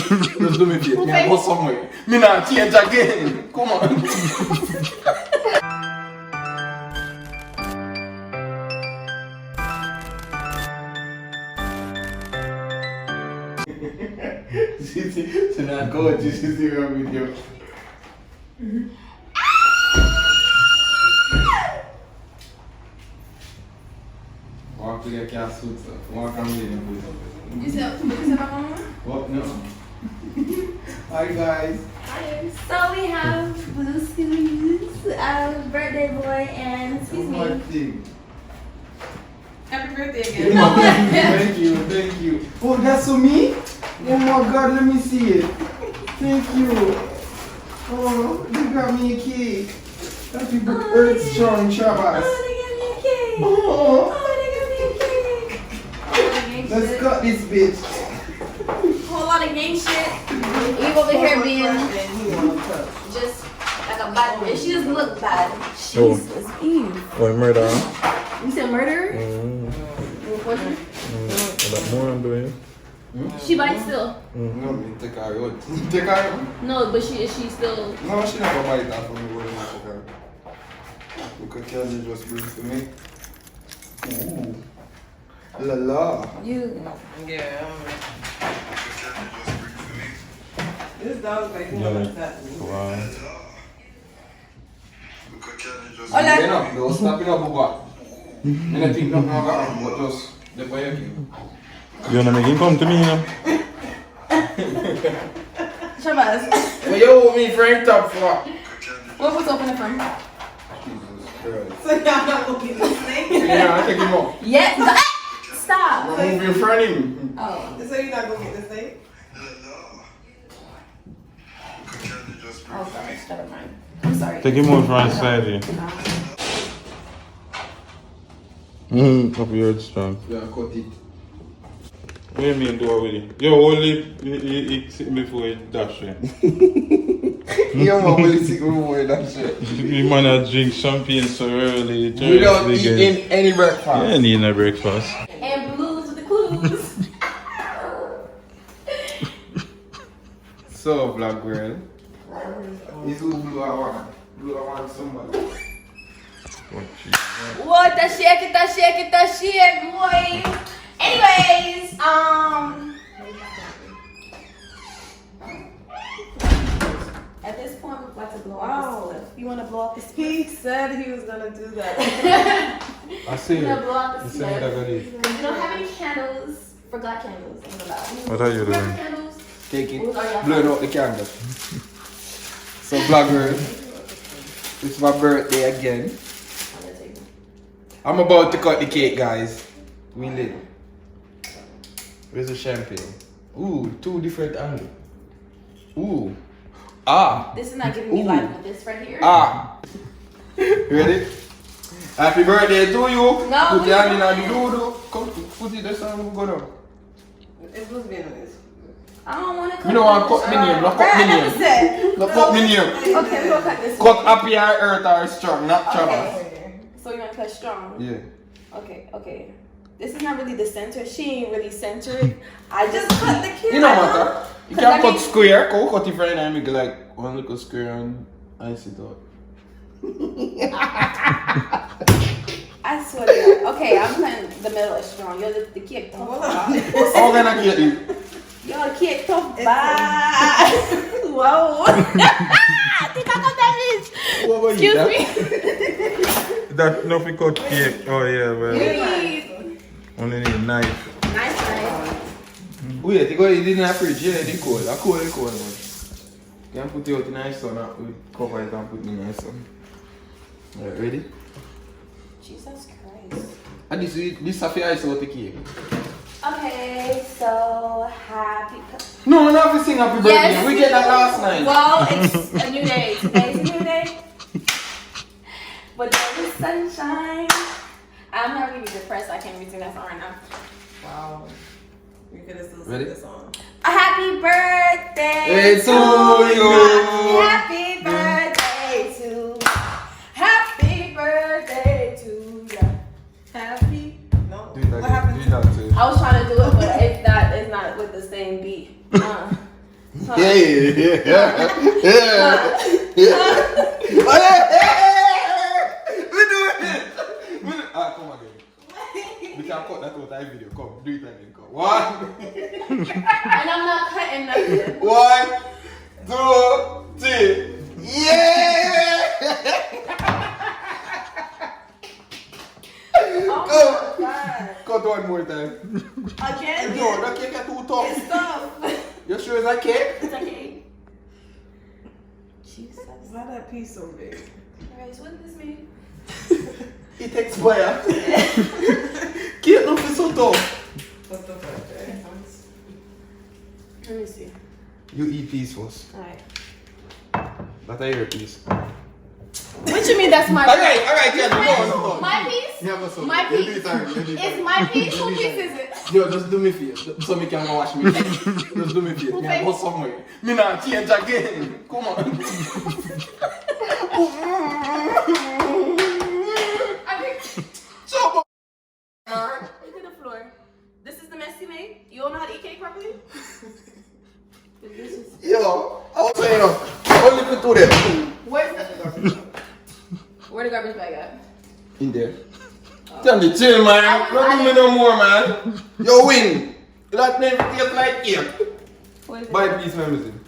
Just do me face. Me go somewhere. Me not change again. Come on. So now go to see your video. Walk to get your suit, sir. Walk and leave them. You said my mama? What? No. Hi guys. Hi. So we have Blue Scoots, birthday boy, and excuse me. Happy birthday again. Thank you, thank you. Oh, that's for me? Oh my God, let me see it. Thank you. Oh, you got me a cake. Happy birthday, strong Trabass. Oh, they got me a cake. Oh, They got me a cake. let's cut this bitch. Whole lot of gang shit. Eve over here being just like a bad bitch. She doesn't look bad. Jesus, Eve. What, murder? You said murder? That more I'm doing. She bites still. No, me take her out. Take her out? No, but is she still? No, she never bite that from me. Look at Kelly just brings to me. Ooh. La la. You. Yeah. This dog's like that. Wow. Hola. Don't stop it up, Buba. I think no, but just the boy again. You wanna make him come to me, you know? Trabass. Well, you owe me for him top for. What was opening from? Jesus Christ. So y'all not gonna get this thing? Yeah, I take him up. Yes. Stop. Move in front of him. Oh. So you're not gonna get this thing? Oh, sorry. Never mind. I'm sorry. Take him over on side here. Up your strong. Yeah, cut it. What do you mean do it with it? Yo, only you sit before you dash it. You man will sick with that shit. You man drink champagne so early. Without eating any breakfast. Yeah, need a breakfast. And blues with the clues. So, black girl. Is who blue I want? Blue I want somebody. What the shake boy. Anyways, at this point we're about to blow out this split. You wanna blow out the split? He said he was gonna do that. I see We're it. gonna blow out the You split. say that got it. We don't have any candles. Forgot candles. What are you doing? Candles. Take it. What are y'all Blow it out the candle. So, black girl. It's my birthday again. I'm about to cut the cake, guys. We lit. Where's the champagne? Ooh, two different angles. Ooh. Ah. This is not giving me life with this right here. Ah. Ready? Happy birthday to you. No, Put your hand in the doodle. Come, put it there so we go down. It's supposed to be nice. I don't want to cut. You don't want to cut me name. No cut me I name. never said. No cut me name. Okay, we'll cut this. Cut happy or earth or strong, not Trabass. Okay. So you're gonna cut strong. Yeah. Okay. This is not really the center. She ain't really centered. I just cut the cute. You know what? You can cut square. Go cut it right now and make like one little square and ice it out. I swear to God. Okay, I'm playing the middle is strong. You're the cake tough. How can I get it? You're the cake tough. Bye. Whoa. I think I got that bitch. What about you? Excuse me. That nothing cut cake. Oh yeah, well. Only need a knife. Nice. Wait, you got it in the fridge. Yeah, it's cold. I cold, man. You can put it out in the sun. We cover it and put it in the sun. Alright, ready? Jesus Christ. And this is a fair ice out the cake. Okay, so happy. No, we don't have to sing happy birthday. Yes, We get that last night. Well, it's a new day. Today's a new day. But there is sunshine. I'm not really depressed. I can't really sing that song right now. Wow. You could have still Ready? sung this song. A happy birthday Hey, to you. Happy birthday to. Happy birthday to you. Happy? No. Do it What again. happened? Do that too. I was trying to do it, but it's not with the same beat. Yeah. Oh, yeah. We do it. Come again. We can cut that out of video. Come, do it again. Come. 1. And I'm not cutting nothing. 1, 2, 3. Yeah! Oh Go. my God. Cut one more time. Again? No, that cake is too tough. It's tough. You sure it's a cake? It's okay. Jesus. Why that piece so big? Alright, so what does this mean? It expires. Cake don't feel so tough. What the fuck? Let me see. You eat piece first. Alright. That's a your piece. What you mean that's my Alright, Ken, go on. My piece? Yeah, but so My you piece. do it again, you do it It's again. my piece. Whose piece is it? Yo, just do me face. So me can go wash me. Just do me face. Me I go somewhere. Me not change again. Come on. So Look at the floor. This is the mess you made? You don't know how to eat cake properly? yo, I was saying, only put 2 there. Where's the garbage? Where the garbage bag at? In there. Tell me, chill, man. Don't do me no more, man. Yo, win. That name tastes like cake. What is it? Buy a piece, man. Listen.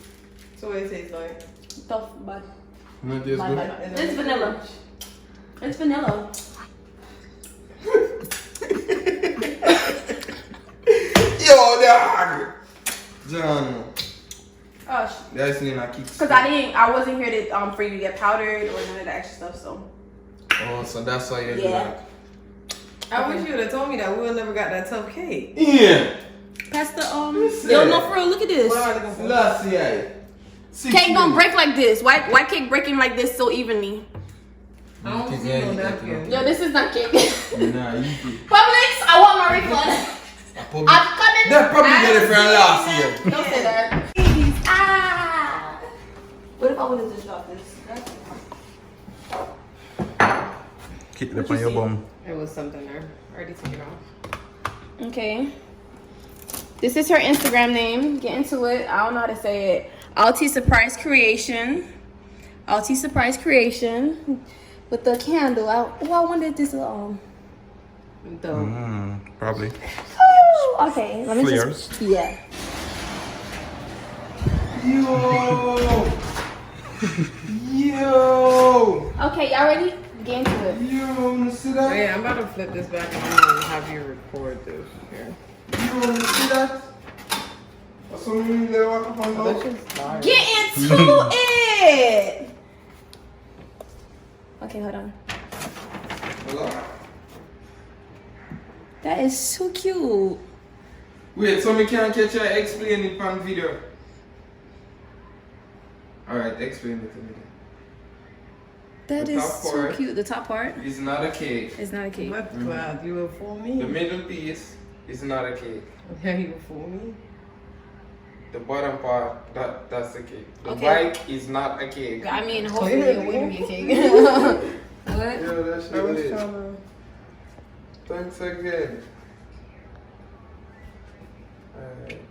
So what it tastes like? Tough, but No, it tastes bad, good. bad. It's vanilla. It's vanilla. Yo, dog. John. Oh, That's in a kick. because I wasn't here to for you to get powdered or none of that extra stuff. So Oh, so that's why you're Yeah. doing I wish you would have told me that. We would have never got that tough cake. it. Yeah. pass the Listen. Yo, no, for real. Look at this. What am I looking for? Last year. Cake don't break like this. Why cake breaking like this so evenly? I don't see no napkin. Yo, this is not cake. Nah, easy. Publix, I want my refund. I'm coming. They probably get it from last year. Don't say that. Ah. What if I would have just dropped this? Keep it on your bum. It was something there. I already took it off. Okay. This is her Instagram name. Get into it. I don't know how to say it. Alti Surprise Creation. Alti Surprise Creation. With the candle. I wonder if this is Probably. Oh, okay. Let me Flares. just. Yeah. Yo. Yo. Okay, y'all ready? Get into it. Yo, wanna see Oh, that? yeah, I'm about to flip this back on and have you record this here. You wanna see that? Or something they want to find That's out? just fire. Get into it. Okay, hold on. Hello? That is so cute. Wait, so me can't catch you explain it on video. Alright, explain it to me. That The is top so part. cute. The top part It's not a cake. is not a cake. What glad you will fool me? The middle piece is not a cake. Yeah, you will fool me. The bottom part, that's the cake. The Okay. white is not a cake. I mean, hopefully it wouldn't be a cake. What? Yeah, that's I was it. trying to. Thanks again. Alright.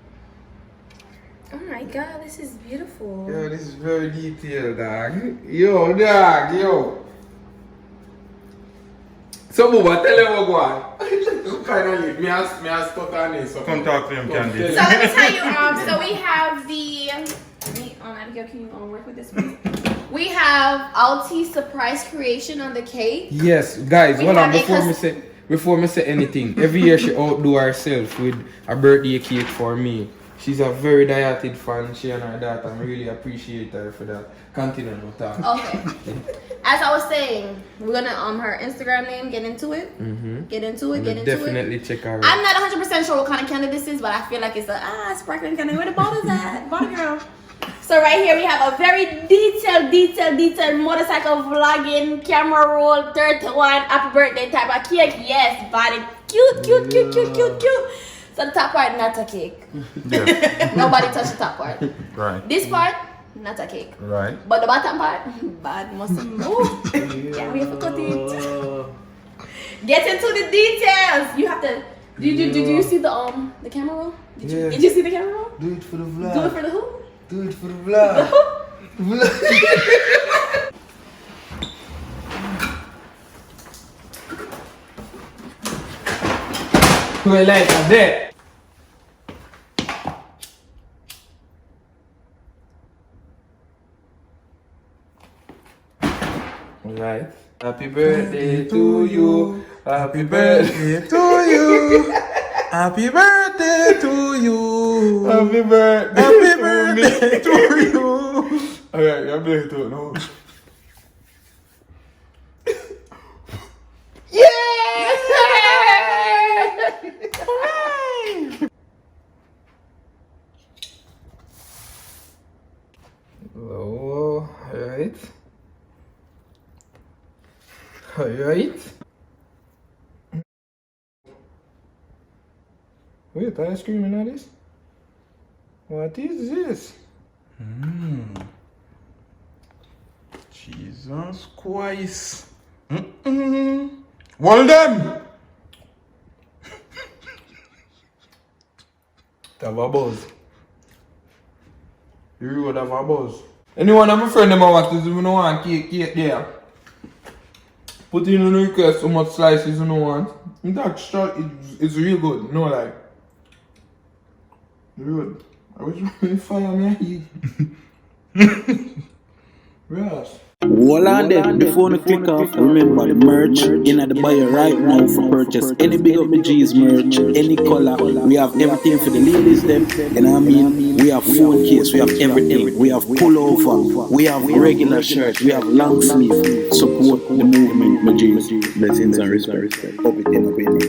Oh my god, this is beautiful. Yo, this is very detailed, dog. Yo, dog, yo. So, Bubba, tell him what go on. Look kind of late. Me has stuck on this. So Come talk to him, Candy. So let me tell you, so we have the, Abigail, can you work with this one? We have Alti Surprise Creation on the cake. Yes, guys, We hold on, have a before me say anything, every year she outdo herself with a birthday cake for me. She's a very dieted fan, she and her daughter. I really appreciate her for that. Continue no talk. Okay. As I was saying, we're gonna her Instagram name, get into it. Get into it, get into it. Definitely check her out. I'm not 100% sure what kind of candle this is, but I feel like it's a sparkling candle. Where the bottle at? Bottle girl. So right here we have a very detailed motorcycle vlogging, camera roll, 31, happy birthday type of cake. Yes, body cute. So the top part, not a cake. Yes. Nobody touch the top part. Right. This part, not a cake. Right. But the bottom part, bad must move. Yeah, we have to cut it. Get into the details. You have to. Did you see the camera roll? Did you see the camera roll? Do it for the vlog. Do it for the who? Do Do it for the vlog. We like that. Right. Happy birthday to you. Happy birthday to you. Happy birthday to you. Happy birthday. Happy birthday to you. Alright, I'm blowing to it now. Oh, alright. Alright. Wait, are you screaming at this? What is this? Jesus Christ. Well done. Have a buzz. You would have a buzz. Anyone of my friend them want to do no want cake there. Put in a request how much slices you want. That shot is real good, no lie. Real. I wish you fire me heat. Yes. Hold on there, before you click off, remember the merch in the bio right now for purchase. Any Big Up My G's merch, any color, we have everything for the ladies them, you know what I mean? We have phone case, we have everything, we have pullover, we have regular shirts, we have long sleeve. Support the movement, my G's. Blessings and respect. Up it in.